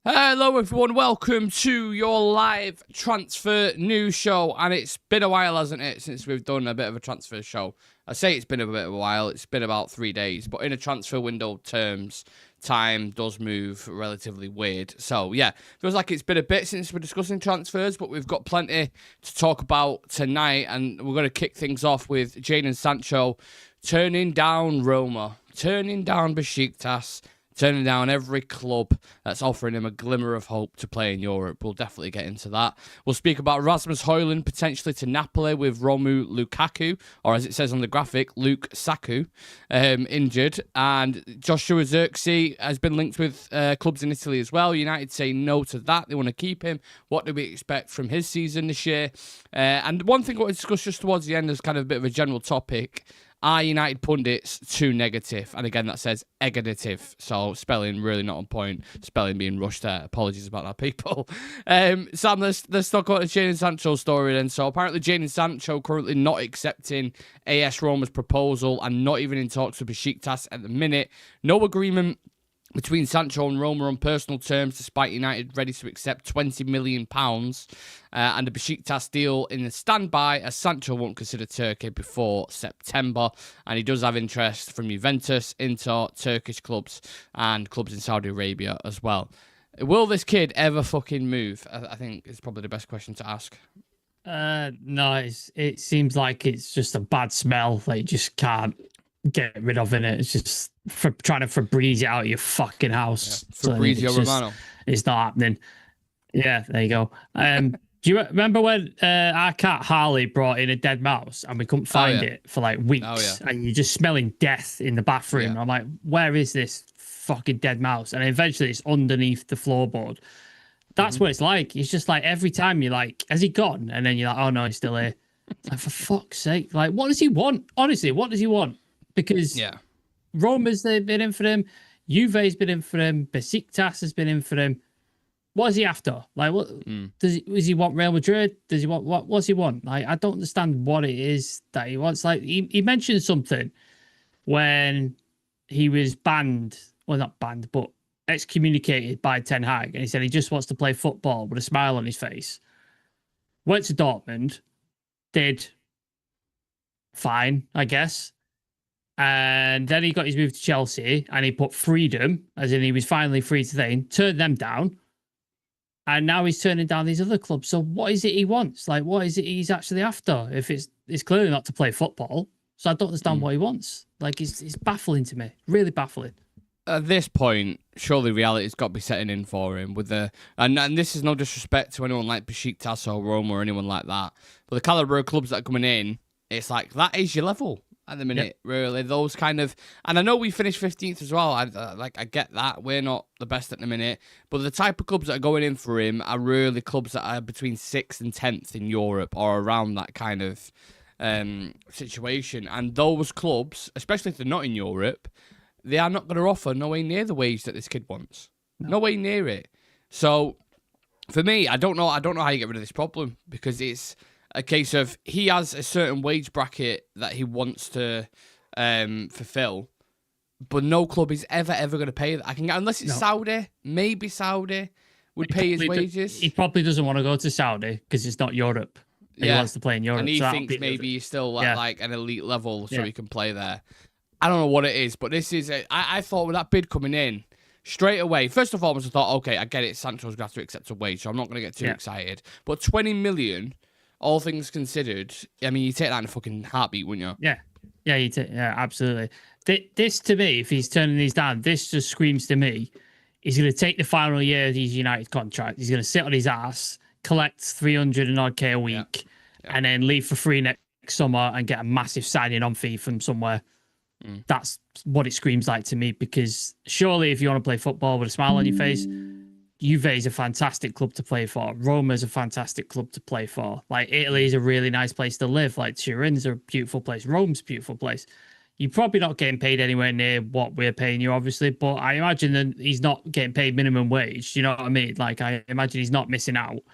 Hello everyone, welcome to your live transfer news show, and it's been a while, hasn't it, since we've done a bit of a transfer show. I say it's been a bit of a while, it's been about 3 days, but in a transfer window terms, time does move relatively weird. So yeah, feels like it's been a bit since we're discussing transfers, but we've got plenty to talk about tonight, and we're going to kick things off with Jadon Sancho turning down Roma, turning down Besiktas, turning down every club that's offering him a glimmer of hope to play in Europe. We'll definitely get into that. We'll speak about Rasmus Hojlund potentially to Napoli with Romelu Lukaku, or as it says on the graphic, Luke Saku, injured. And Joshua Zirkzee has been linked with clubs in Italy as well. United say no to that. They want to keep him. What do we expect from his season this year? And one thing I want to discuss just towards the end is kind of a bit of a general topic. Are United pundits too negative? And again, that says negative. So spelling really not on point. Spelling being rushed there. Apologies about that, people. Sam, let's talk about the Jadon Sancho story then. So apparently Jadon Sancho currently not accepting AS Roma's proposal and not even in talks with Besiktas at the minute. No agreement between Sancho and Roma on personal terms, despite United ready to accept £20 million and a Besiktas deal in the standby, as Sancho won't consider Turkey before September. And he does have interest from Juventus, Inter, Turkish clubs, and clubs in Saudi Arabia as well. Will this kid ever fucking move? I think it's probably the best question to ask. No, it seems like it's just a bad smell that you just can't get rid of in it. It's just trying to Febreze it out of your fucking house. Yeah. Fabrizio Romano. It's not happening. Yeah, there you go. Do you remember when our cat Harley brought in a dead mouse and we couldn't find it for like weeks, and you're just smelling death in the bathroom? I'm like, where is this fucking dead mouse? And eventually it's underneath the floorboard. That's what it's like. It's just like every time you're like, has he gone? And then you're like, oh no, he's still here. It's like, for fuck's sake, like, what does he want? Honestly, what does he want? Because Roma's been in for him, Juve's been in for him, Besiktas has been in for him. What is he after? Like, what does he want? Real Madrid? Does he want what? What's he want? Like, I don't understand what it is that he wants. Like, he mentioned something when he was banned, well, not banned, but excommunicated by Ten Hag, and he said he just wants to play football with a smile on his face. Went to Dortmund, did fine, I guess. And then he got his move to Chelsea and he put freedom, as in he was finally free to then, turned them down. And now he's turning down these other clubs. So what is it he wants? Like, what is it he's actually after? If it's clearly not to play football. So I don't understand what he wants. Like, it's baffling to me. Really baffling. At this point, surely reality's got to be setting in for him with and this is no disrespect to anyone like Besiktas or Roma or anyone like that. But the caliber of clubs that are coming in, it's like, that is your level at the minute, really. Those kind of, and I know we finished 15th as well. I get that we're not the best at the minute, but the type of clubs that are going in for him are really clubs that are between 6th and 10th in Europe or around that kind of situation. And those clubs, especially if they're not in Europe, they are not going to offer nowhere near the wage that this kid wants. Nowhere near it. So for me, I don't know how you get rid of this problem, because it's a case of he has a certain wage bracket that he wants to fulfill, but no club is ever going to pay that. Unless it's Saudi, maybe Saudi would pay his wages. He probably doesn't want to go to Saudi because it's not Europe. He wants to play in Europe. And he thinks maybe he's still at like an elite level, so he can play there. I don't know what it is, but this is I thought with that bid coming in, straight away, first of all, I thought, okay, I get it, Sancho's going to have to accept a wage, so I'm not going to get too excited. But 20 million... all things considered, I mean, you take that in a fucking heartbeat, wouldn't you? Yeah, absolutely. This, to me, if he's turning these down, this just screams to me, he's going to take the final year of his United contract, he's going to sit on his ass, collect 300 and odd K a week, and then leave for free next summer and get a massive signing on fee from somewhere. That's what it screams like to me, because surely if you want to play football with a smile on your face, Juve is a fantastic club to play for. Roma is a fantastic club to play for. Like, Italy is a really nice place to live. Like, Turin's a beautiful place. Rome's a beautiful place. You're probably not getting paid anywhere near what we're paying you, obviously, but I imagine that he's not getting paid minimum wage. You know what I mean? Like, I imagine he's not missing out.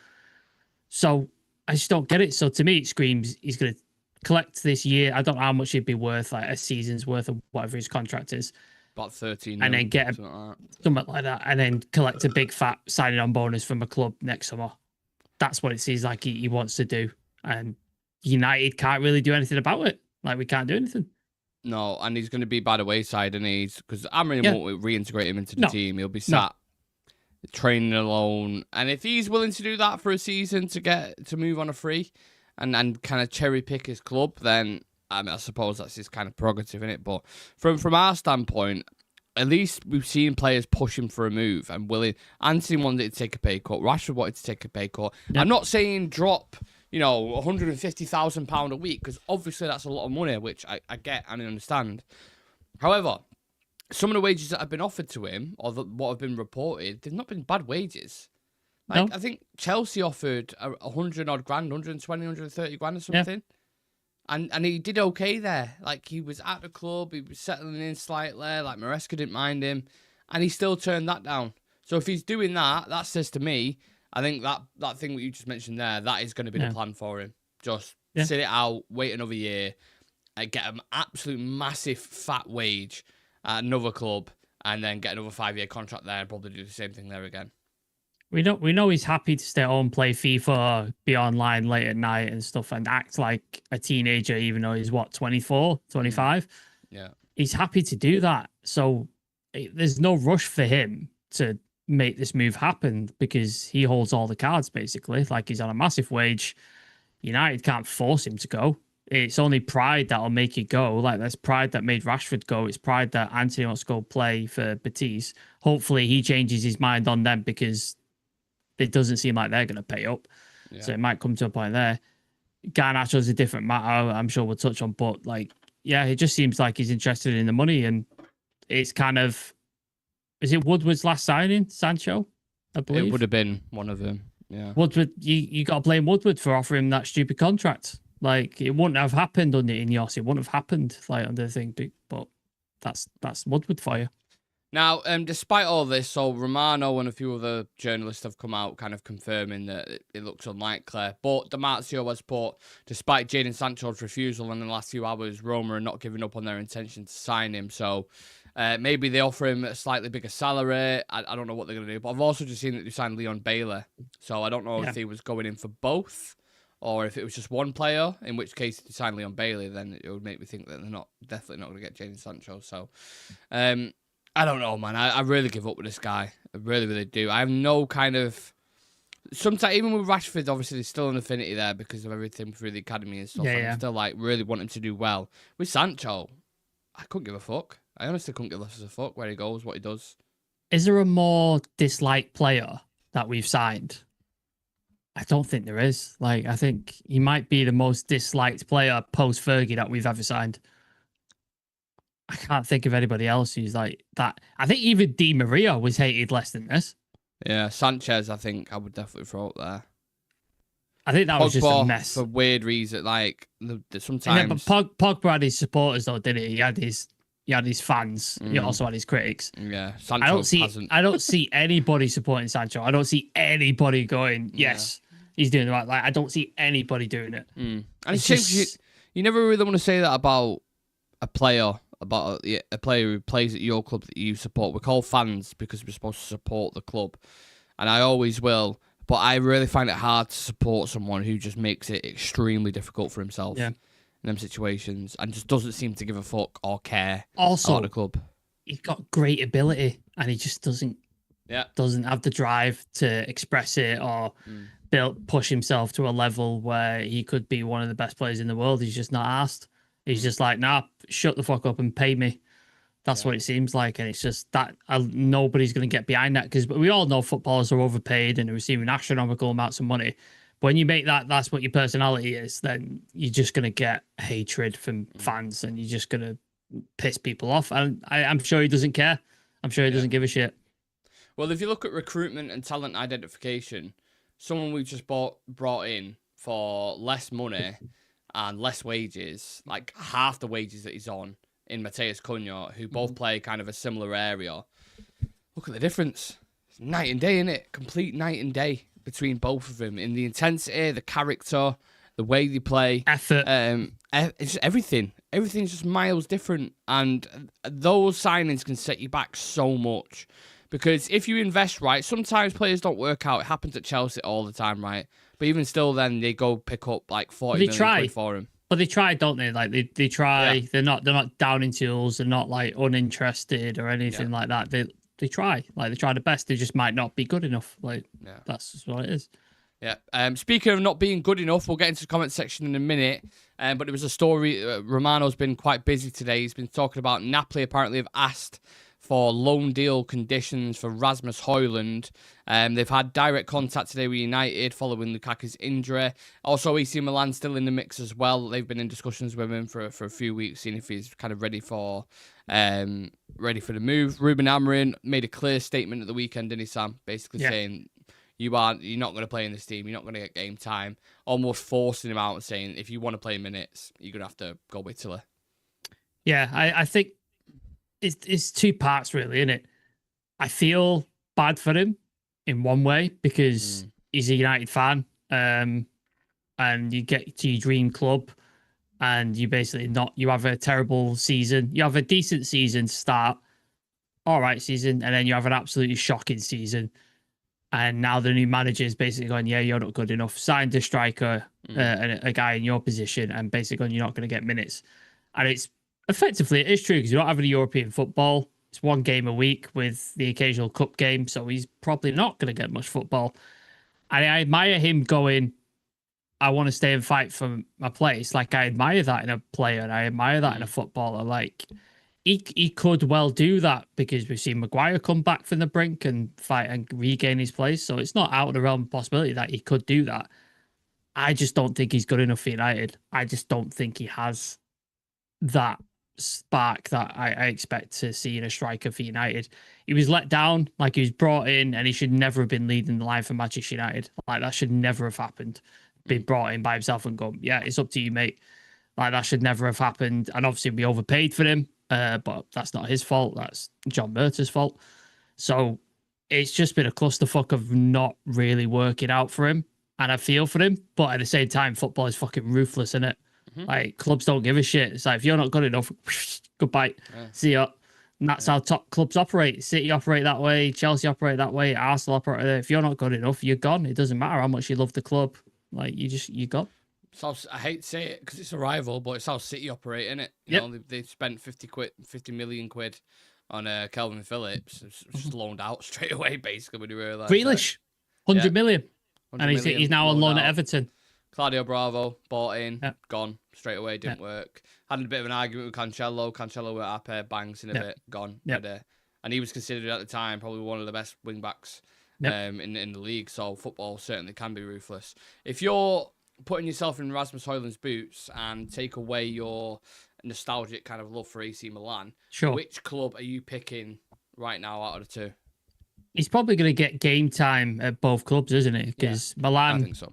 So I just don't get it. So to me, it screams he's going to collect this year. I don't know how much it'd be worth, like a season's worth of whatever his contract is. about 13 and then get something like that, and then collect a big fat signing on bonus from a club next summer. That's what it seems like he wants to do, and United can't really do anything about it. Like, we can't do anything. No, and he's going to be by the wayside, and because Amorim won't reintegrate him into the team. He'll be sat training alone, and if he's willing to do that for a season to move on a free, and kind of cherry pick his club, then I suppose that's his kind of prerogative in it. But from our standpoint, at least we've seen players push him for a move and willing. Anthony wanted to take a pay cut. Rashford wanted to take a pay cut. Yep. I'm not saying drop, £150,000 a week, because obviously that's a lot of money, which I get and I understand. However, some of the wages that have been offered to him, or what have been reported, they've not been bad wages. Like, no. I think Chelsea offered 100 odd grand, 120, 130 grand or something. Yeah. And he did okay there. Like, he was at the club, he was settling in slightly, like Maresca didn't mind him, and he still turned that down. So if he's doing that, that says to me, I think that thing that you just mentioned there, that is going to be the plan for him. Just sit it out, wait another year, and get an absolute massive fat wage at another club, and then get another 5-year contract there and probably do the same thing there again. We know he's happy to stay home, play FIFA, be online late at night and stuff, and act like a teenager, even though he's 24, 25. Yeah. He's happy to do that. So there's no rush for him to make this move happen, because he holds all the cards, basically. Like, he's on a massive wage. United can't force him to go. It's only pride that'll make you go. Like, that's pride that made Rashford go. It's pride that Anthony wants to go play for Betis. Hopefully he changes his mind on them, because it doesn't seem like they're going to pay up. Yeah. So it might come to a point there. Garnacho's a different matter, I'm sure we'll touch on. But, like, yeah, it just seems like he's interested in the money. And it's kind of... Is it Woodward's last signing, Sancho? I believe. It would have been one of them, yeah. Woodward, you got to blame Woodward for offering him that stupid contract. Like, it wouldn't have happened under Ineos. It wouldn't have happened, like, under the thing. But that's Woodward for you. Now, despite all this, so Romano and a few other journalists have come out kind of confirming that it looks unlikely. But Damasio has put, despite Jadon Sancho's refusal in the last few hours, Roma are not giving up on their intention to sign him. So maybe they offer him a slightly bigger salary. I don't know what they're going to do. But I've also just seen that they signed Leon Bailey. So I don't know if he was going in for both, or if it was just one player, in which case if they signed Leon Bailey, then it would make me think that they're definitely not going to get Jadon Sancho. So I don't know, man. I really give up with this guy. I really, really do. I have no kind of... Sometimes, even with Rashford, obviously, there's still an affinity there because of everything through the academy and stuff. Yeah. I still, like, really want him to do well. With Sancho, I couldn't give a fuck. I honestly couldn't give less of a fuck where he goes, what he does. Is there a more disliked player that we've signed? I don't think there is. Like, I think he might be the most disliked player post-Fergie that we've ever signed. I can't think of anybody else who's like that. I think even Di Maria was hated less than this. Yeah, Sanchez, I think I would definitely throw up there. I think that was just a mess. For weird reason, like sometimes... Yeah, but Pogba had his supporters though, didn't he? He had his fans. He also had his critics. Yeah, Sancho I don't see anybody supporting Sancho. I don't see anybody going, yes, he's doing the right. Like, I don't see anybody doing it. And it's just... you never really want to say that about a player. About a player who plays at your club that you support. We're called fans because we're supposed to support the club. And I always will. But I really find it hard to support someone who just makes it extremely difficult for himself in them situations and just doesn't seem to give a fuck or care about the club. He's got great ability and he just doesn't have the drive to express it or push himself to a level where he could be one of the best players in the world. He's just not asked. He's just like, nah, shut the fuck up and pay me. That's what it seems like. And it's just that nobody's going to get behind that because we all know footballers are overpaid and are receiving astronomical amounts of money. But when you make that's what your personality is, then you're just going to get hatred from fans and you're just going to piss people off. And I'm sure he doesn't care. I'm sure he doesn't give a shit. Well, if you look at recruitment and talent identification, someone we've just brought in for less money and less wages, like half the wages that he's on in Mateus Cunha, who both play kind of a similar area. Look at the difference. It's night and day, isn't it? Complete night and day between both of them in the intensity, the character, the way they play. Effort. It's just everything. everything's just miles different. And those signings can set you back so much. Because if you invest right, sometimes players don't work out. It happens at Chelsea all the time, right? But even still, then they go pick up like 40 million quid for him. But they try, don't they? Like they try. Yeah. They're not downing tools. They're not like uninterested or anything like that. They try. Like they try the best. They just might not be good enough. Like that's just what it is. Yeah. Speaking of not being good enough, we'll get into the comment section in a minute. But there was a story. Romano's been quite busy today. He's been talking about Napoli apparently have asked for loan deal conditions for Rasmus Hojlund. They've had direct contact today with United following Lukaku's injury. Also, AC Milan still in the mix as well. They've been in discussions with him for a few weeks, seeing if he's kind of ready for the move. Ruben Amorim made a clear statement at the weekend, didn't he, Sam? Basically saying you're not going to play in this team. You're not going to get game time. Almost forcing him out and saying if you want to play minutes, you're going to have to go with Italy. Yeah, I think it's two parts really, isn't it? I feel bad for him in one way because he's a United fan, and you get to your dream club, and you have a terrible season. You have a decent season to start, all right season, and then you have an absolutely shocking season. And now the new manager is basically going, yeah, you're not good enough. Signed a striker, a guy in your position, and basically going, you're not going to get minutes. And it's effectively, it is true because you don't have any European football. It's one game a week with the occasional cup game, so he's probably not going to get much football. And I admire him going, I want to stay and fight for my place. Like, I admire that in a player, and I admire that in a footballer. Like, he could well do that because we've seen Maguire come back from the brink and fight and regain his place. So it's not out of the realm of possibility that he could do that. I just don't think he's good enough for United. I just don't think he has that spark that I expect to see in a striker for United. He was let down, like he was brought in, and he should never have been leading the line for Manchester United. Like, that should never have happened. Been brought in by himself and go, yeah, it's up to you, mate. Like, that should never have happened. And obviously we overpaid for him, but that's not his fault. That's John Murtaugh's fault. So it's just been a clusterfuck of not really working out for him. And I feel for him, but at the same time, football is fucking ruthless, isn't it? Like, clubs don't give a shit. It's like, if you're not good enough, goodbye. See ya. And that's how top clubs operate. City operate that way. Chelsea operate that way. Arsenal operate that way. If you're not good enough, you're gone. It doesn't matter how much you love the club. Like, you're gone. So I hate to say it because it's a rival, but it's how City operate, isn't it? You know, they spent 50 million quid on Calvin Phillips. It's just loaned out straight away, basically, when you realise. Grealish, 100 million. And he's now on loan at Everton. Claudio Bravo bought in, gone straight away, didn't work. Had a bit of an argument with Cancelo. Cancelo went up, bangs in a bit, gone. And he was considered at the time probably one of the best wing backs in the league. So football certainly can be ruthless. If you're putting yourself in Rasmus Hojlund's boots and take away your nostalgic kind of love for AC Milan, which club are you picking right now out of the two? He's probably going to get game time at both clubs, isn't it? Because Milan, I think so.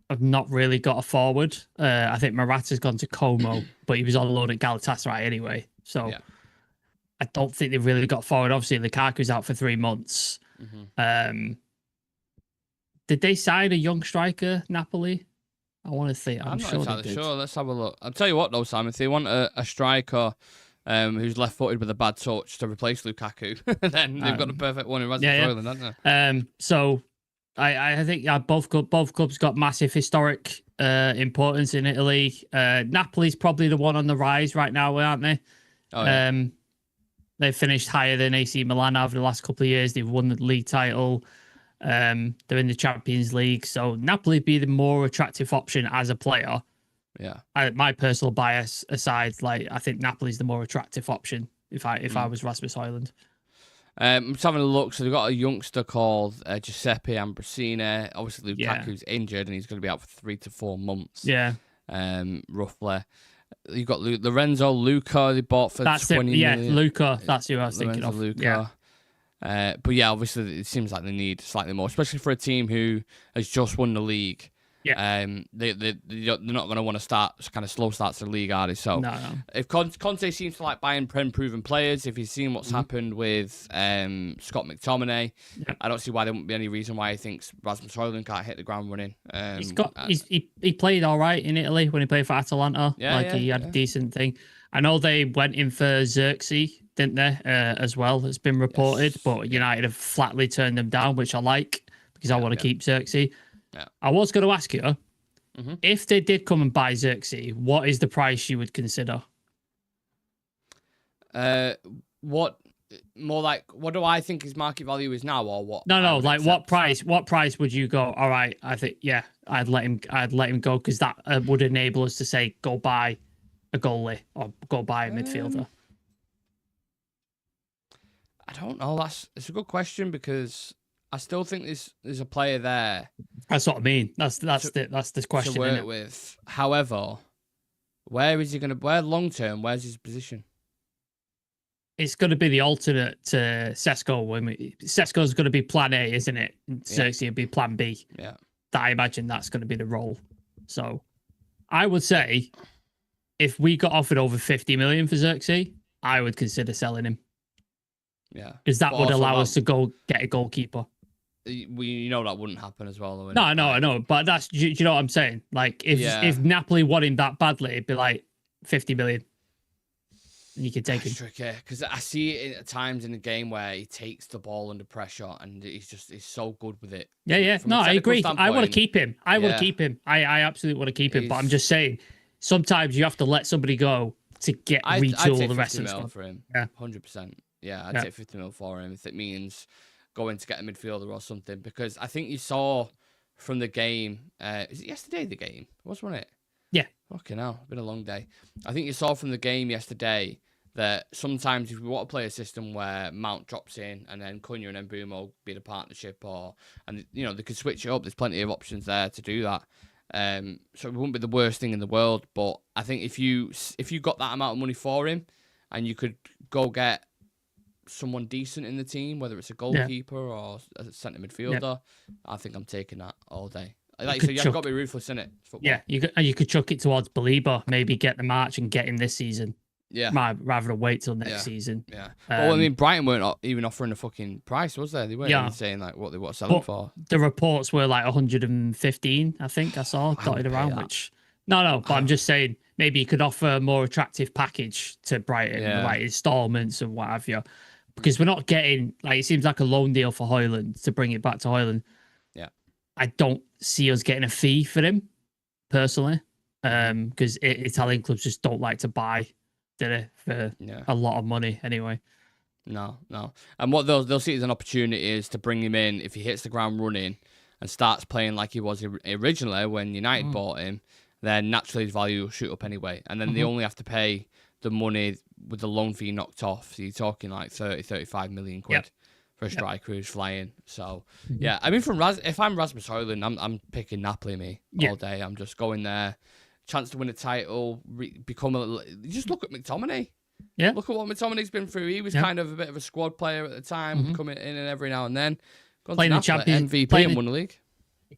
Have not really got a forward. I think Morata's gone to Como, but he was on loan at Galatasaray anyway. So I don't think they've really got forward. Obviously, Lukaku's out for 3 months. Did they sign a young striker, Napoli? I want to think. I'm not entirely sure. Let's have a look. I'll tell you what, though, Sam. If they want a striker who's left-footed with a bad touch to replace Lukaku, then they've got the perfect one in Rasmus Hojlund, haven't they? So I think both clubs got massive historic importance in Italy. Napoli's probably the one on the rise right now, aren't they? They've finished higher than AC Milan over the last couple of years. They've won the league title. They're in the Champions League. So Napoli be the more attractive option as a player. Yeah. My personal bias aside, like, I think Napoli's the more attractive option if I was Rasmus Hojlund. I'm just having a look. So they've got a youngster called Giuseppe Ambrosini. Obviously, Lukaku's injured and he's going to be out for 3 to 4 months. Yeah. Roughly. You've got Lorenzo Luca they bought for 20 million. Luca. That's who I was thinking of. Luca. Yeah. But yeah, obviously it seems like they need slightly more, especially for a team who has just won the league. They're not going to want to start kind of slow starts to the league, are they? So No. if Conte seems to like buying proven players, if he's seen what's happened with Scott McTominay, I don't see why there wouldn't be any reason why he thinks Rasmus Hojlund can't hit the ground running. He played all right in Italy when he played for Atalanta. He had a decent thing. I know they went in for Zirkzee, didn't they? As well, it's been reported, but United have flatly turned them down, which I like because I want to keep Zirkzee. Yeah. I was going to ask you, if they did come and buy Zirkzee, what is the price you would consider? What do I think his market value is now, or what? No, like accept? What price would you go? All right, I think I'd let him go because that would enable us to say go buy a goalie or go buy a midfielder. I don't know. It's a good question because I still think there's a player there. That's what I mean. That's the question. To work with. However, where is he going to? Where long term? Where's his position? It's going to be the alternate to Sesko. Sesko's going to be Plan A, isn't it? Zirkzee will be Plan B. Yeah. I imagine that's going to be the role. So, I would say, if we got offered over 50 million for Zirkzee, I would consider selling him. Yeah, because that would allow us to go get a goalkeeper. That wouldn't happen as well, though. No, I know, but do you know what I'm saying? Like, if Napoli want him that badly, it'd be like 50 million. And you could take him. It's tricky because I see it at times in the game where he takes the ball under pressure and he's so good with it. Yeah. No, I agree. I want to keep him. I I absolutely want to keep him. But I'm just saying, sometimes you have to let somebody go to retool the rest of the stuff. For him. Yeah, 100%. Yeah, I'd take 50 mil for him if it means going to get a midfielder or something. Because I think you saw from the game, is it yesterday the game? Wasn't it? Yeah. Fucking hell, it's been a long day. I think you saw from the game yesterday that sometimes if we want to play a system where Mount drops in and then Cunha and Mbeumo be the partnership, and they could switch it up. There's plenty of options there to do that. So it wouldn't be the worst thing in the world. But I think if you got that amount of money for him, and you could go get someone decent in the team, whether it's a goalkeeper or a centre midfielder, I think I'm taking that all day. Like you said, you've got to be ruthless in it. Yeah, you could chuck it towards Belieber, maybe get the March and get him this season. Yeah, rather than wait till next season. Yeah. Well, I mean, Brighton weren't even offering a fucking price, was there? They weren't even saying like what they were selling for. The reports were like 115, I think I saw dotted around. Which but I'm just saying maybe you could offer a more attractive package to Brighton, like installments and what have you. Because we're not getting, like, it seems like a loan deal for Hojlund to bring it back to Hojlund. Yeah. I don't see us getting a fee for him, personally, because Italian clubs just don't like to buy for a lot of money anyway. No. And what they'll see as an opportunity is to bring him in if he hits the ground running and starts playing like he was originally when United bought him, then naturally his value will shoot up anyway. And then they only have to pay the money with the loan fee knocked off. So you're talking like 35 million quid for a striker who's flying. So, I mean, if I'm Rasmus Hojlund, I'm picking Napoli all day. I'm just going there. Chance to win a title, just look at McTominay. Yeah. Look at what McTominay's been through. He was kind of a bit of a squad player at the time, coming in and every now and then. Playing the Champions MVP and won the league.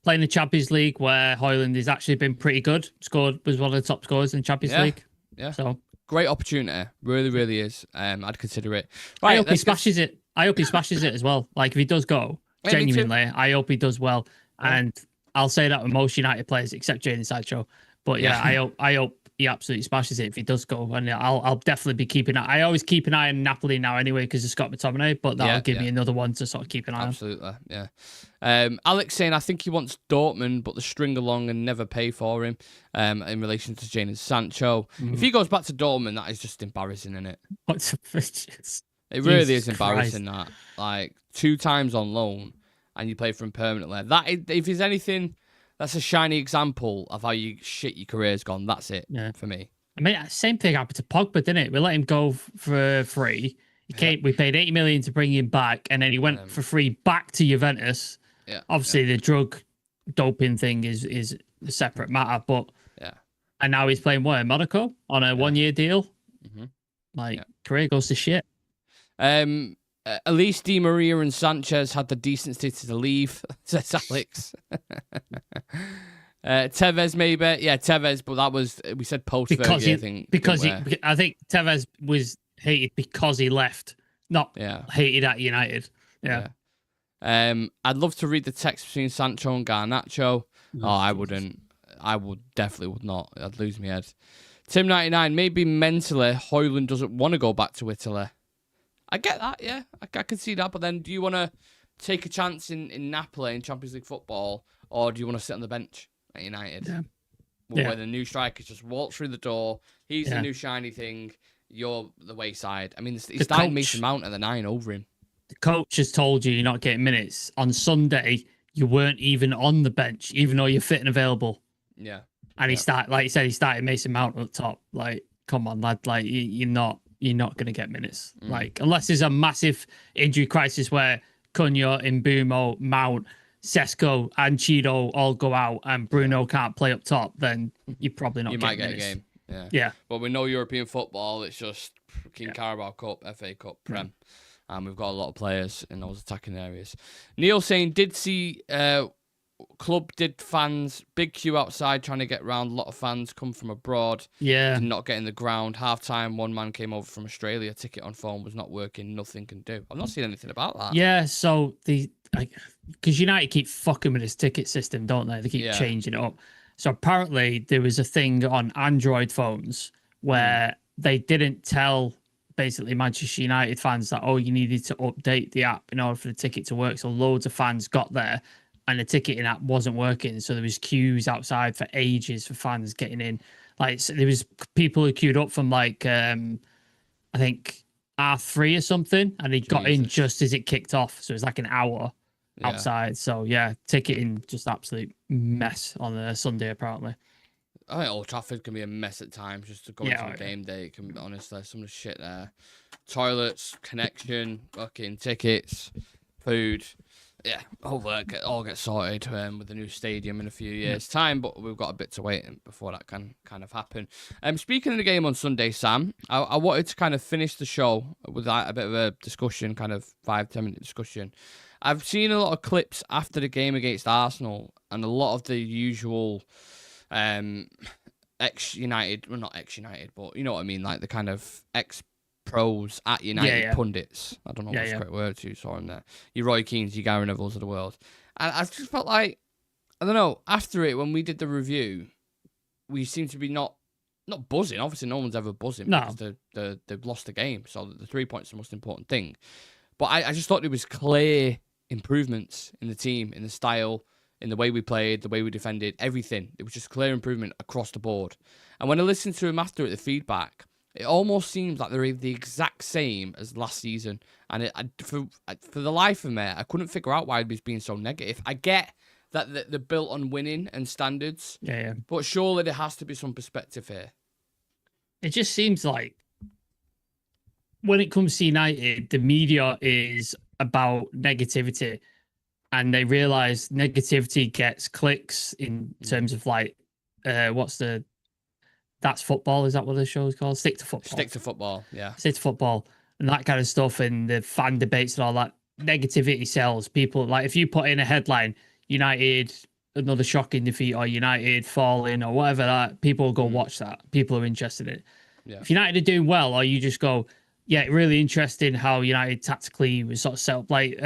Playing the Champions League where Hojlund has actually been pretty good. Was one of the top scorers in the Champions League. Yeah. So great opportunity. Really, really is. I'd consider it. Right, I hope he smashes it. I hope he smashes it as well. Like if he does go, genuinely, I hope he does well. Yeah. And I'll say that with most United players except Jadon Sancho. But I hope he absolutely smashes it if he does go. And I'll definitely be keeping I always keep an eye on Napoli now anyway because of Scott McTominay, but that'll give me another one to sort of keep an eye on. Absolutely, yeah. Alex saying, I think he wants Dortmund, but they string along and never pay for him in relation to Jadon Sancho. If he goes back to Dortmund, that is just embarrassing, isn't it? It really is embarrassing that. Like, 2 times on loan and you play for him permanently. That, if there's anything... That's a shiny example of how your career's gone. That's it for me. I mean, same thing happened to Pogba, didn't it? We let him go for free. We paid 80 million to bring him back, and then he went for free back to Juventus. Yeah. Obviously, the drug doping thing is a separate matter, but and now he's playing in Monaco on a 1-year deal. Career goes to shit. Elise Di Maria and Sanchez had the decency to leave, says Alex. Tevez maybe, yeah, Tevez, but that was we said post Fergie, I think. I think Tevez was hated because he left, not hated at United. Yeah. I'd love to read the text between Sancho and Garnacho. I wouldn't. Definitely would not. I'd lose my head. Tim99, maybe mentally Hojlund doesn't want to go back to Italy. I get that, yeah. I can see that, but then do you want to take a chance in Napoli in Champions League football, or do you want to sit on the bench at United? Yeah. Where the new strikers just walk through the door. He's the new shiny thing. You're the wayside. I mean, he's starting Mason Mount at the 9 over him. The coach has told you you're not getting minutes. On Sunday, you weren't even on the bench, even though you're fit and available. Yeah. And he started, like you said, he started Mason Mount up top. Like, come on, lad. Like, you're not going to get minutes. Like, unless there's a massive injury crisis where Cunha, Mbumo, Mount, Sesko, and Cheeto all go out and Bruno can't play up top, then you're probably not getting minutes. You might get a game. Yeah. But with no European football, it's just King Carabao Cup, FA Cup, Prem. And we've got a lot of players in those attacking areas. Neil saying, did see club did fans, big queue outside trying to get round. A lot of fans come from abroad. Yeah. Did not get in the ground. Half time, one man came over from Australia. Ticket on phone was not working. Nothing can do. I've not seen anything about that. Yeah, so because United keep fucking with this ticket system, don't they? They keep changing it up. So apparently there was a thing on Android phones where they didn't tell basically Manchester United fans that, you needed to update the app in order for the ticket to work. So loads of fans got there and the ticketing app wasn't working. So there was queues outside for ages for fans getting in. Like, so there was people who queued up from like, I think R3 or something, and he got in just as it kicked off. So it was like an hour outside. So yeah, ticketing just absolute mess on a Sunday apparently. I think Old Trafford can be a mess at times just to go into a game day. It can be, honestly, some of the shit there. Toilets, connection, fucking tickets, food. Yeah, hopefully it all gets sorted with the new stadium in a few years' time, but we've got a bit to wait before that can kind of happen. Speaking of the game on Sunday, Sam, I wanted to kind of finish the show with a bit of a discussion, kind of 5-10 minute discussion. I've seen a lot of clips after the game against Arsenal, and a lot of the usual ex-United, well, not ex-United, but you know what I mean, like the kind of ex-pros at United pundits. I don't know what's the correct word to use for them there. Your Roy Keanes, your Gary Nevilles of the world. And I just felt like, I don't know, after it, when we did the review, we seemed to be not buzzing. Obviously, no one's ever buzzing because they've lost the game. So the 3 points are the most important thing. But I just thought there was clear improvements in the team, in the style, in the way we played, the way we defended, everything. It was just clear improvement across the board. And when I listened to him after it, the feedback, it almost seems like they're the exact same as last season. And for the life of me, I couldn't figure out why he was being so negative. I get that they're built on winning and standards. But surely there has to be some perspective here. It just seems like when it comes to United, the media is about negativity. And they realize negativity gets clicks in terms of like, that's football. Is that what the show is called? Stick to football. Stick to football, yeah. Stick to football and that kind of stuff, and the fan debates and all that. Negativity sells. People, like, if you put in a headline, United, another shocking defeat, or United falling, or whatever, that people will go watch that. People are interested in it. Yeah. If United are doing well, or you just go, yeah, really interesting how United tactically was sort of set up. Like,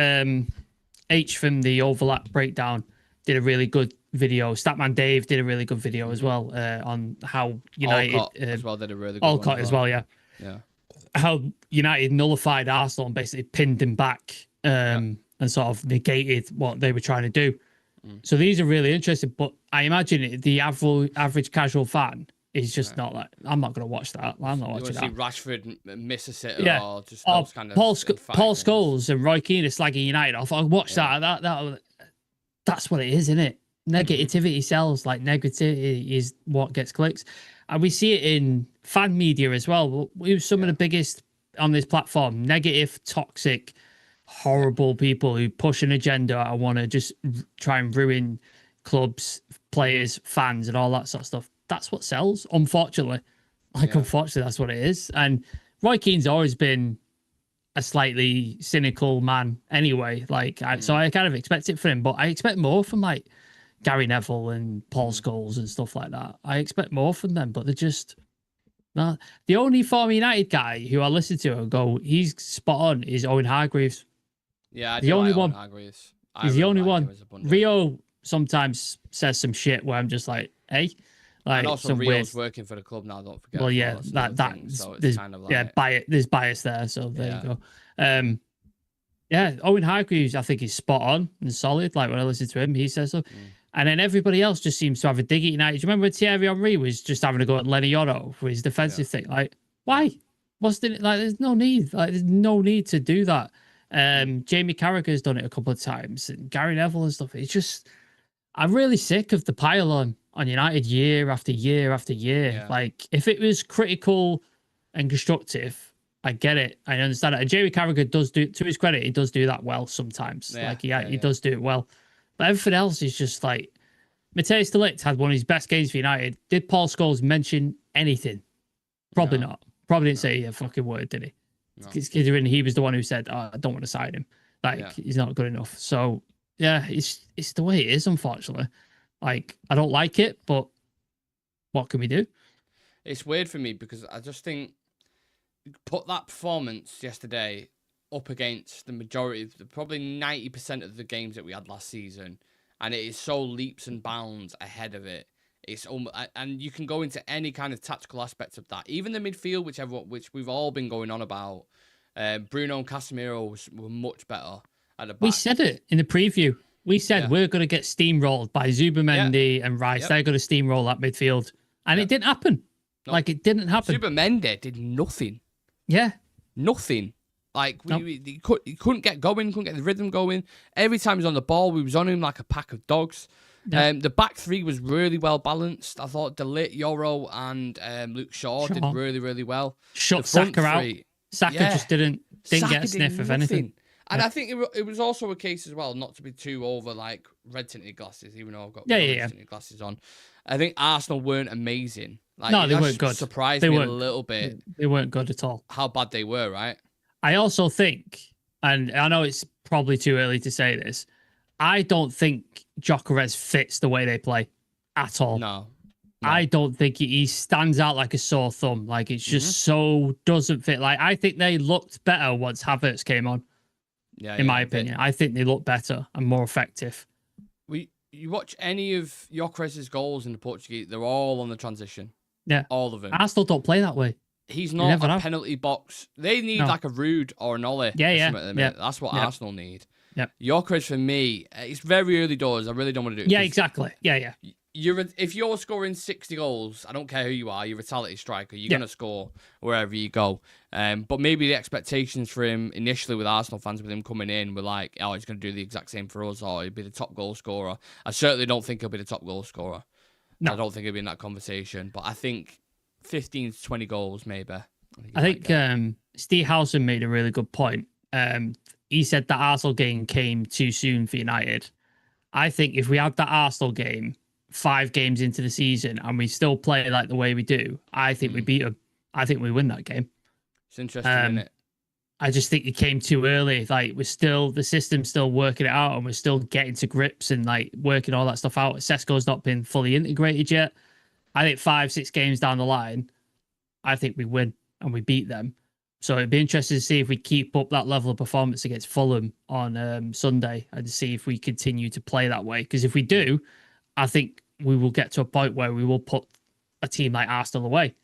H from the Overlap Breakdown did a really good video. Statman Dave did a really good video as well on how United Alcott as well did a really good Alcott as well, yeah. How United nullified Arsenal and basically pinned them back and sort of negated what they were trying to do. So these are really interesting, but I imagine the average casual fan is just not like, I'm not going to watch that. I'm not watching that. See Rashford miss a sitter or just those kind of Paul Scholes and Roy Keane are slagging United off. I watch that. That's what it is, isn't it? Negativity sells. Like, negativity is what gets clicks. And we see it in fan media as well. We're some of the biggest on this platform. Negative, toxic, horrible people who push an agenda and want to just try and ruin clubs, players, fans, and all that sort of stuff. That's what sells, unfortunately. Unfortunately, that's what it is. And Roy Keane's always been a slightly cynical man anyway. So I kind of expect it for him, but I expect more from, like, Gary Neville and Paul Scholes and stuff like that. I expect more from them, but they're just not. The only former United guy who I listen to and go, he's spot on, is Owen Hargreaves. Yeah, I the do only like one. Owen Hargreaves. He's the only one. Rio sometimes says some shit where I'm just like, hey. Like, and also Rio's working for the club now, don't forget. Well, yeah, so it's kind of like... there's bias there, so there you go. Yeah, Owen Hargreaves, I think, is spot on and solid. Like, when I listen to him, he says so. And then everybody else just seems to have a dig at United. Do you remember when Thierry Henry was just having a go at Lenny Otto for his defensive thing? Like, why? There's no need. Like, there's no need to do that. Jamie Carragher's done it a couple of times, and Gary Neville and stuff. It's just, I'm really sick of the pile on United year after year after year. Yeah. Like, if it was critical and constructive, I get it. I understand it. And Jamie Carragher does do, to his credit, he does do that well sometimes. He does do it well. But everything else is just like, Matthijs de Ligt had one of his best games for United. Did Paul Scholes mention anything? Probably not. Probably didn't say a fucking word, did he? No. Considering he was the one who said, I don't want to sign him. Like, he's not good enough. So, yeah, it's the way it is, unfortunately. Like, I don't like it, but what can we do? It's weird for me because I just think, put that performance yesterday up against the majority, probably 90% of the games that we had last season, and it is so leaps and bounds ahead of it. It's and you can go into any kind of tactical aspects of that. Even the midfield, which we've all been going on about. Bruno and Casemiro were much better at the back. We said it in the preview. We said we're going to get steamrolled by Zubimendi and Rice. They're going to steamroll that midfield, and it didn't happen. No. Like, it didn't happen. Zubimendi did nothing. Yeah, nothing. Like, he couldn't get going, couldn't get the rhythm going. Every time he was on the ball, we was on him like a pack of dogs. Yeah. The back three was really well balanced. I thought De Ligt, Yoro, and Luke Shaw did really, really well. Shut Saka out. Saka just didn't get a sniff of anything. And I think it was also a case as well, not to be too over like red tinted glasses, even though I've got red tinted glasses on. I think Arsenal weren't amazing. Like, no, they weren't good. Surprised me a little bit. They weren't good at all. How bad they were, right? I also think, and I know it's probably too early to say this, I don't think Gyökeres fits the way they play at all. No. I don't think he stands out like a sore thumb. Like, it's just so doesn't fit. Like, I think they looked better once Havertz came on. In my opinion, I think they look better and more effective. You watch any of Gyökeres' goals in the Portuguese, they're all on the transition. Yeah. All of them. Arsenal don't play that way. He's not a penalty box. They need like a Rude or an Ollie. Yeah. That's what Arsenal need. Yeah. Gyökeres, for me, it's very early doors. I really don't want to do it. Yeah, exactly. Yeah. If you're scoring 60 goals, I don't care who you are, you're a vitality striker. You're going to score wherever you go. But maybe the expectations for him initially with Arsenal fans, with him coming in, were like, oh, he's going to do the exact same for us, or he'll be the top goal scorer. I certainly don't think he'll be the top goal scorer. No. I don't think he'll be in that conversation. But I think 15 to 20 goals, maybe. I think Steve Howson made a really good point. He said that Arsenal game came too soon for United. I think if we had that Arsenal game 5 games into the season and we still play like the way we do, I think we beat them. I think we win that game. It's interesting, isn't it? I just think it came too early. Like, the system's still working it out, and we're still getting to grips and like working all that stuff out. Sesko's not been fully integrated yet. I think 5-6 games down the line, I think we win and we beat them. So it'd be interesting to see if we keep up that level of performance against Fulham on Sunday, and see if we continue to play that way. Because if we do, I think we will get to a point where we will put a team like Arsenal away.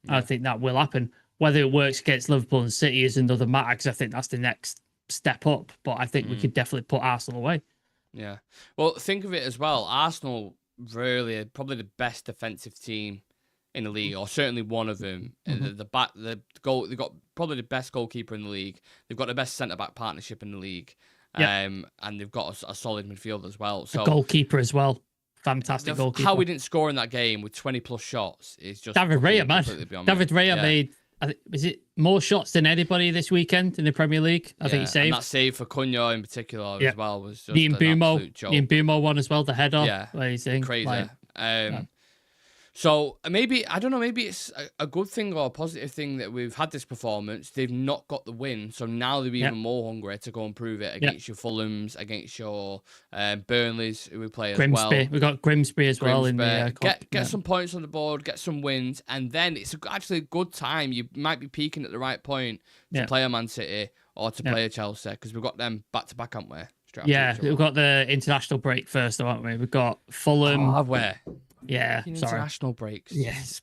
Yeah. I think that will happen. Whether it works against Liverpool and City is another matter, because I think that's the next step up. But I think we could definitely put Arsenal away. Yeah. Well, think of it as well. Arsenal really are probably the best defensive team in the league, or certainly one of them. The goal, they've got probably the best goalkeeper in the league. They've got the best centre-back partnership in the league. And they've got a solid midfield as well. So a goalkeeper as well. Fantastic goalkeeper. How we didn't score in that game with 20 plus shots is just David Raya, man. David Raya made, is it more shots than anybody this weekend in the Premier League? I think he saved. And that save for Cunha in particular as well was just the Mbumo one as well, the header. Yeah, crazy. Like, So maybe, I don't know, maybe it's a good thing or a positive thing that we've had this performance. They've not got the win, so now they're even more hungry to go and prove it against your Fulhams, against your Burnleys, who we play as well. We've got Grimsby as well in the cup. Get some points on the board, get some wins, and then it's actually a good time. You might be peaking at the right point to play a Man City or to play a Chelsea, because we've got them back-to-back, haven't we? We've got the international break first, haven't we? We've got Fulham. Oh, have we? Yeah, international breaks. Yes.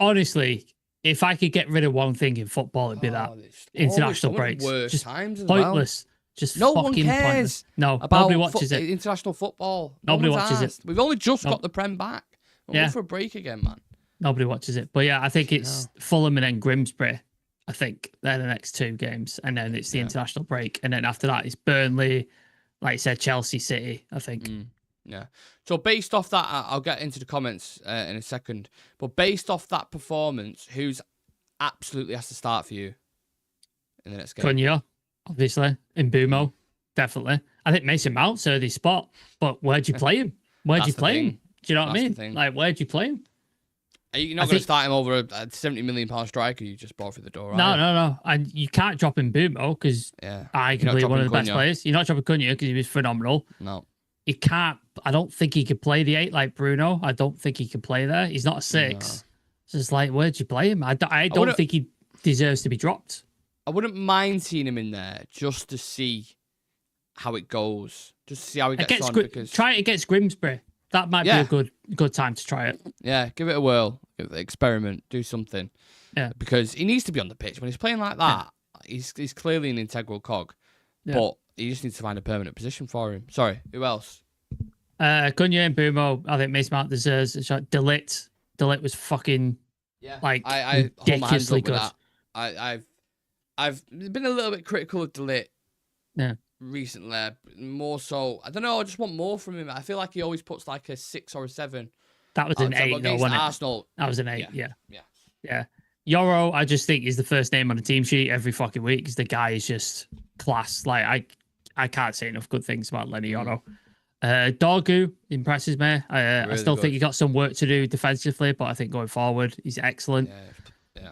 Honestly, if I could get rid of one thing in football, it'd be that international breaks. Just times pointless. Just no one cares. Pointless. No, about nobody watches it. International football. Nobody watches it. We've only just got the Prem back. We'll go for a break again, man. Nobody watches it. But yeah, I think it's Fulham and then Grimsby. I think they're the next 2 games, and then it's the international break, and then after that it's Burnley, like you said, Chelsea, City. I think. Yeah. So based off that, I'll get into the comments in a second. But based off that performance, who's absolutely has to start for you in the next game? Cunha, obviously. Mbumo, definitely. I think Mason Mount's early spot, but where'd you play him? Where'd you play him? Do you know what I mean? Like, where'd you play him? You're not going to start him over a £70 million striker you just bought through the door, right? No. And you can't drop Mbumo because arguably one of the best players. You're not dropping Cunha because he was phenomenal. No. He can't. I don't think he could play the 8 like Bruno. I don't think he can play there. He's not a 6. No. So it's like, where'd you play him? I don't think he deserves to be dropped. I wouldn't mind seeing him in there just to see how it goes. Just to see how he gets on. Try it against Grimsby. That might be a good time to try it. Yeah, give it a whirl. Give it an experiment. Do something. Yeah. Because he needs to be on the pitch. When he's playing like that, he's clearly an integral cog. Yeah. But he just needs to find a permanent position for him. Sorry, who else? Cunha and Mbumo. I think Mason Mount deserves a shot. Delite was fucking ridiculously good. I've been a little bit critical of Delite. Yeah. Recently, more so. I don't know. I just want more from him. I feel like he always puts like a 6 or a 7. That was an 8, though, wasn't it? Arsenal. That was an 8. Yeah. Yoro, I just think is the first name on the team sheet every fucking week because the guy is just class. Like I can't say enough good things about Lenny Yoro. Dorgu impresses me. I still think he got some work to do defensively, but I think going forward he's excellent. Yeah.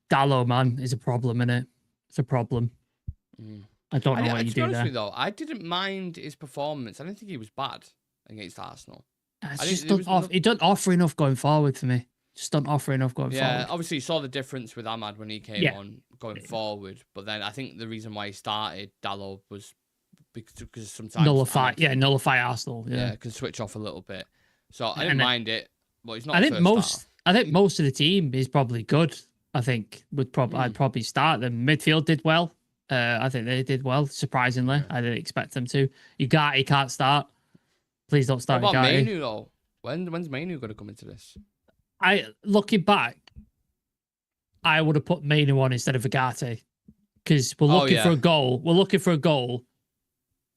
Dallo, man, is a problem, innit? It's a problem. I don't know what you do there. Though, I didn't mind his performance. I didn't think he was bad against Arsenal. He doesn't offer enough going forward for me. Just don't offer enough going forward. Yeah, obviously you saw the difference with Ahmad when he came on going forward. But then I think the reason why he started Dallo was because sometimes nullify Arsenal. Yeah, can switch off a little bit. So I didn't mind it. But he's not. I think most of the team is probably good. I think I'd probably start them. Midfield did well. I think they did well, surprisingly. I didn't expect them to. Ugarte can't start. Please don't start What about Ugarte. Mainu, though? When's Mainu going to come into this? Looking back, I would have put Mainu on instead of Ugarte because we're looking for a goal. We're looking for a goal,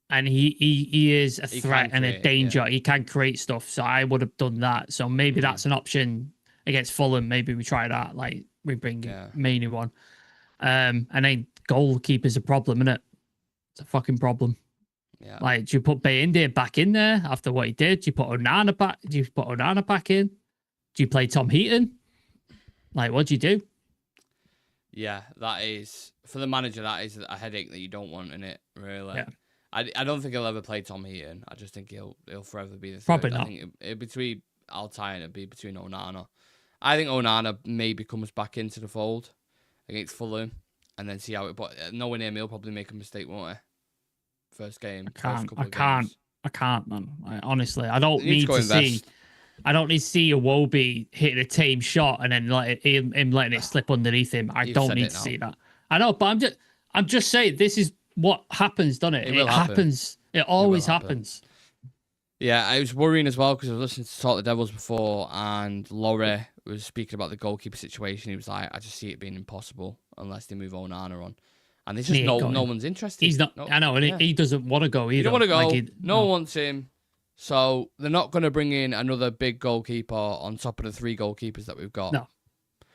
and he is a threat and a danger. Yeah. He can create stuff, so I would have done that. So maybe that's an option against Fulham. Maybe we try that. Like we bring Mainu on, and then goalkeeper's a problem, isn't it? It's a fucking problem. Yeah. Like, do you put Bayinde back in there after what he did? Do you put Onana back? Do you put Onana back in? Do you play Tom Heaton? Like, what do you do? Yeah, that is for the manager. That is a headache that you don't want in it. Really. Yeah. I don't think he'll ever play Tom Heaton. I just think he'll forever be the third. Probably not. I think it'd between Altai and it'd be between Onana. I think Onana maybe comes back into the fold against Fulham and then see how it. But knowing him, he'll probably make a mistake, won't he? First game. I can't, man. Honestly, I don't need to see. I don't need to see Iwobi hitting a tame shot and then him letting it slip underneath him. I don't need to see that. I know, but I'm just saying this is what happens, doesn't it? It happens. It always happens. Yeah, I was worrying as well because I was listening to Talk the Devils before, and Laurie was speaking about the goalkeeper situation. He was like, I just see it being impossible unless they move Onana on. And there's just no one's interested. He's not. I know, and he doesn't want to go either. He don't want to go. No one wants him. So they're not going to bring in another big goalkeeper on top of the 3 goalkeepers that we've got. No.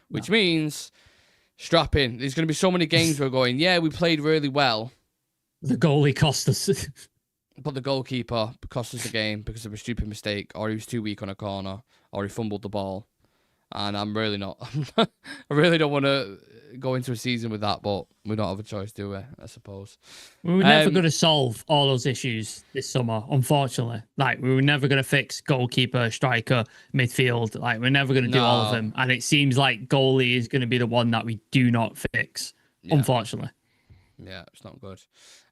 Which means, strap in. There's going to be so many games where we're going, yeah, we played really well. The goalie cost us. but the goalkeeper cost us the game because of a stupid mistake, or he was too weak on a corner, or he fumbled the ball. And I'm really not. I really don't want to go into a season with that, but we don't have a choice, do we? I suppose. We were never going to solve all those issues this summer, unfortunately. Like, we were never going to fix goalkeeper, striker, midfield. Like, we're never going to do all of them. And it seems like goalie is going to be the one that we do not fix, unfortunately. Yeah, it's not good.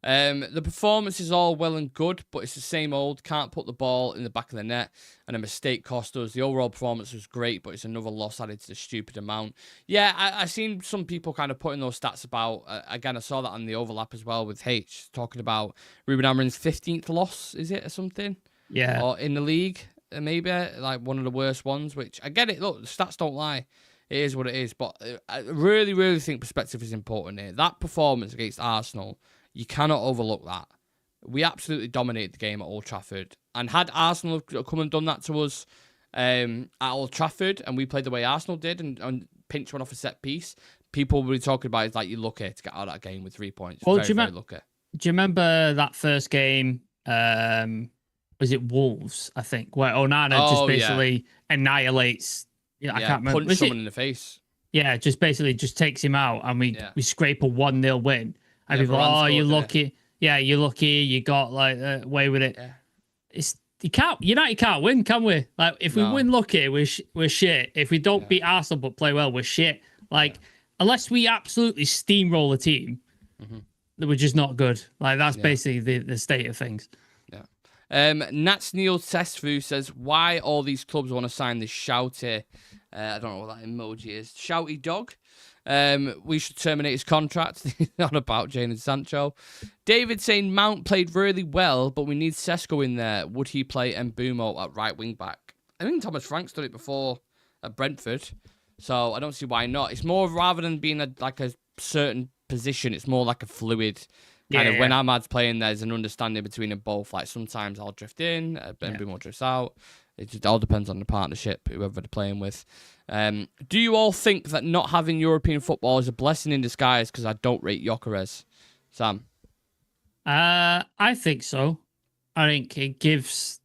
The performance is all well and good, but it's the same old. Can't put the ball in the back of the net, and a mistake cost us. The overall performance was great, but it's another loss added to the stupid amount. Yeah, I seen some people kind of putting those stats about. Again, I saw that on the overlap as well with H, talking about Ruben Amorim's 15th loss, is it, or something? Yeah. Or in the league, maybe, like one of the worst ones, which I get it. Look, the stats don't lie. It is what it is, but I really, really think perspective is important here. That performance against Arsenal, you cannot overlook that. We absolutely dominated the game at Old Trafford. And had Arsenal come and done that to us at Old Trafford, and we played the way Arsenal did and pinched one off a set piece, people will be talking about it like you're lucky to get out of that game with 3 points. Well, very lucky. Do you remember that first game? Was it Wolves, I think, where Onana just basically annihilates... I can't remember. Punch someone in the face. Yeah, just basically just takes him out, and we scrape a 1-0 win. And people are, you're lucky. Yeah, you're lucky. You got like away with it. Yeah. You can't win, can we? Like, if we win lucky, we're shit. If we don't beat Arsenal but play well, we're shit. Like, unless we absolutely steamroll a team, we're just not good. Like, that's basically the state of things. Nats Neil Testfu says, why all these clubs want to sign this shouty, I don't know what that emoji is, shouty dog. We should terminate his contract. Not about Jane and Sancho. David saying Mount played really well, but we need Sesko in there. Would he play Mbumo at right wing back? I think Thomas Frank's done it before at Brentford, so I don't see why not. It's more, rather than being like a certain position, it's more like a fluid kind of. When Ahmad's playing, there's an understanding between them both. Like, sometimes I'll drift in, Mbumo drifts out. It just all depends on the partnership, whoever they're playing with. Do you all think that not having European football is a blessing in disguise? Because I don't rate Gyökeres. Sam? I think so. I think it gives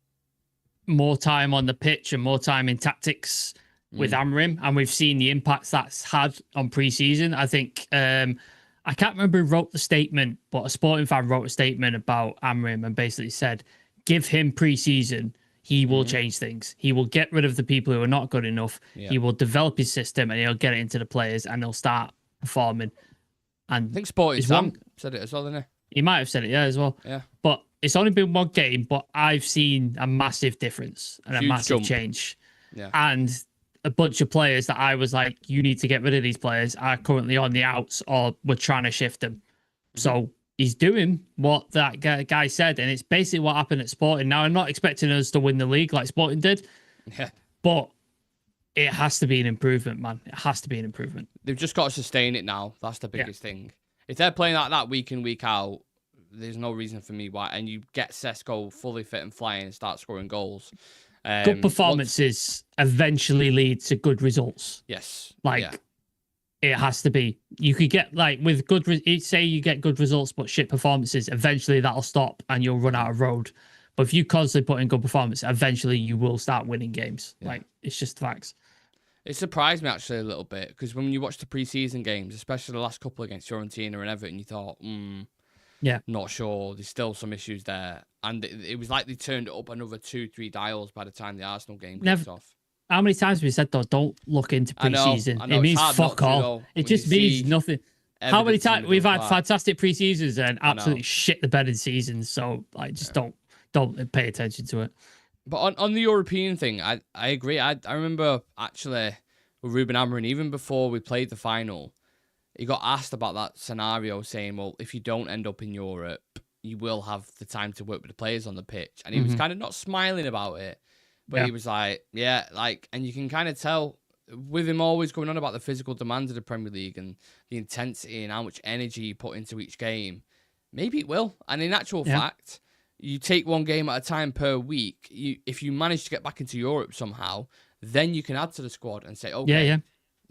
more time on the pitch and more time in tactics with Amorim, and we've seen the impacts that's had on pre-season. I think, I can't remember who wrote the statement, but a sporting fan wrote a statement about Amorim and basically said, give him pre-season, he will change things. He will get rid of the people who are not good enough. Yeah. He will develop his system, and he'll get it into the players, and they'll start performing. And I think Sporting Sam said it as well, didn't he? He might have said it, as well. Yeah. But it's only been one game, but I've seen a massive difference and a massive change. Yeah. And a bunch of players that I was like, you need to get rid of these players, are currently on the outs, or we're trying to shift them. So he's doing what that guy said, and it's basically what happened at Sporting. Now, I'm not expecting us to win the league like Sporting did, but it has to be an improvement, man. It has to be an improvement. They've just got to sustain it now. That's the biggest thing. If they're playing like that week in, week out, there's no reason for me why. And you get Sesko fully fit and flying and start scoring goals. Good performances eventually lead to good results. Yes. It has to be. You could get, like, with good, say you get good results, but shit performances, eventually that'll stop and you'll run out of road. But if you constantly put in good performance, eventually you will start winning games. Yeah. Like, it's just facts. It surprised me actually a little bit, because when you watch the pre-season games, especially the last couple against Fiorentina and Everton, you thought, not sure. There's still some issues there. And it was like they turned it up another 2-3 dials by the time the Arsenal game kicked off. How many times have we said, though, don't look into pre-season? It means fuck all. It just means nothing. How many times we've had fantastic pre-seasons and absolutely shit the bed in seasons? So, like, just don't pay attention to it. But on the European thing, I agree. I remember, actually, with Ruben Amorim, even before we played the final, he got asked about that scenario, saying, well, if you don't end up in Europe, you will have the time to work with the players on the pitch. And he was kind of not smiling about it, but he was like, and you can kind of tell with him always going on about the physical demands of the Premier League and the intensity and how much energy you put into each game. Maybe it will. And in actual fact, you take one game at a time per week. If you manage to get back into Europe somehow, then you can add to the squad and say, okay,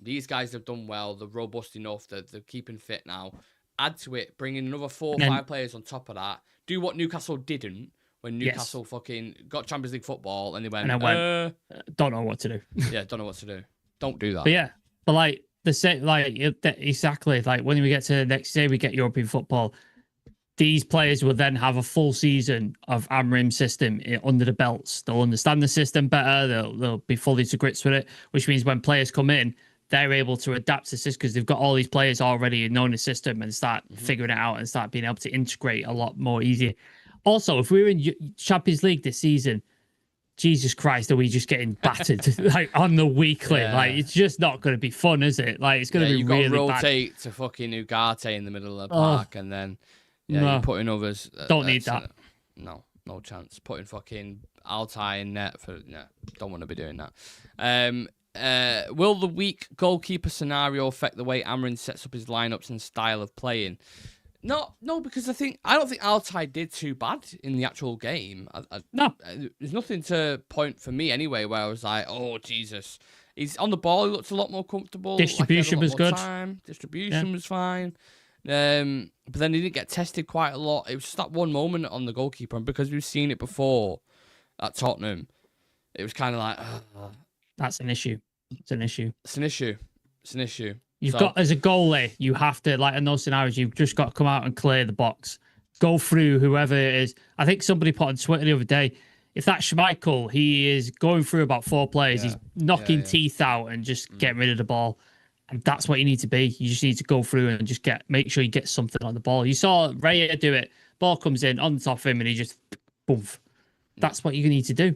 these guys have done well. They're robust enough. They're keeping fit now. Add to it. Bring in another 4 or 5 players on top of that. Do what Newcastle didn't, when Newcastle fucking got Champions League football and they went, and I went, don't know what to do. Yeah, don't know what to do. Don't do that. But yeah, but like the same, like exactly like when we get to the next day, we get European football. These players will then have a full season of Amrim's system under the belts. They'll understand the system better. They'll be fully to grips with it, which means when players come in, they're able to adapt to the system because they've got all these players already knowing the system and start figuring it out and start being able to integrate a lot more easier. Also, if we were in Champions League this season, Jesus Christ, are we just getting battered like on the weekly? Yeah. Like, it's just not going to be fun, is it? Like, it's going to be really bad. You've got to rotate to fucking Ugarte in the middle of the park and then... Yeah, you're putting others. Don't need that. No chance. Putting fucking Altai in net for. No, don't want to be doing that. Will the weak goalkeeper scenario affect the way Amrin sets up his lineups and style of playing? No, because I don't think Altai did too bad in the actual game. No, there's nothing to point for me anyway where I was like, oh Jesus, he's on the ball. He looked a lot more comfortable. Distribution was good. Distribution was fine. But then he didn't get tested quite a lot. It was just that one moment on the goalkeeper, and because we've seen it before at Tottenham, it was kind of like that's an issue. It's an issue. You've got, as a goalie, you have to, like in those scenarios, you've just got to come out and clear the box, go through whoever it is. I think somebody put on Twitter the other day, if that's Schmeichel, he is going through about 4 players. He's knocking teeth out and just getting rid of the ball. And that's what you need to be. You just need to go through and just make sure you get something on the ball. You saw Raya do it. Ball comes in on top of him and he just, boom. That's what you need to do.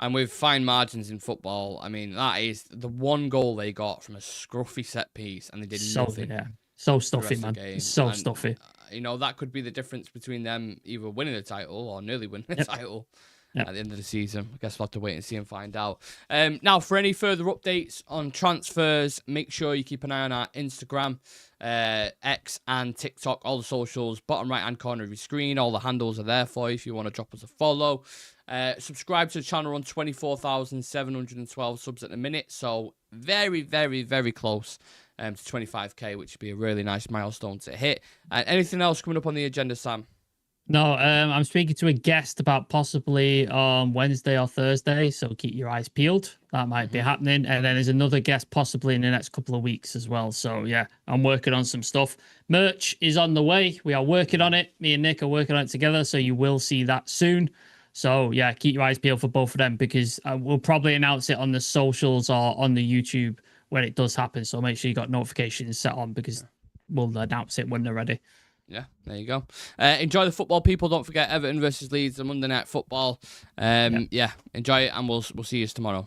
And with fine margins in football, I mean, that is the one goal they got from a scruffy set piece and they did nothing. Yeah. So stuffy, man. So stuffy. You know, that could be the difference between them either winning the title or nearly winning the title. At the end of the season. I guess we'll have to wait and see and find out. Now, for any further updates on transfers, make sure you keep an eye on our Instagram, X, and TikTok, all the socials, bottom right-hand corner of your screen. All the handles are there for you if you want to drop us a follow. Subscribe to the channel on 24,712 subs at the minute, so very, very, very close to 25k, which would be a really nice milestone to hit. Anything else coming up on the agenda, Sam? No, I'm speaking to a guest about possibly on Wednesday or Thursday, so keep your eyes peeled. That might be happening. And then there's another guest possibly in the next couple of weeks as well. So, yeah, I'm working on some stuff. Merch is on the way. We are working on it. Me and Nick are working on it together, so you will see that soon. So, yeah, keep your eyes peeled for both of them because we'll probably announce it on the socials or on the YouTube when it does happen. So make sure you got notifications set on because we'll announce it when they're ready. Yeah, there you go. Enjoy the football, people. Don't forget Everton versus Leeds on Monday Night Football. Yeah, enjoy it, and we'll see you tomorrow.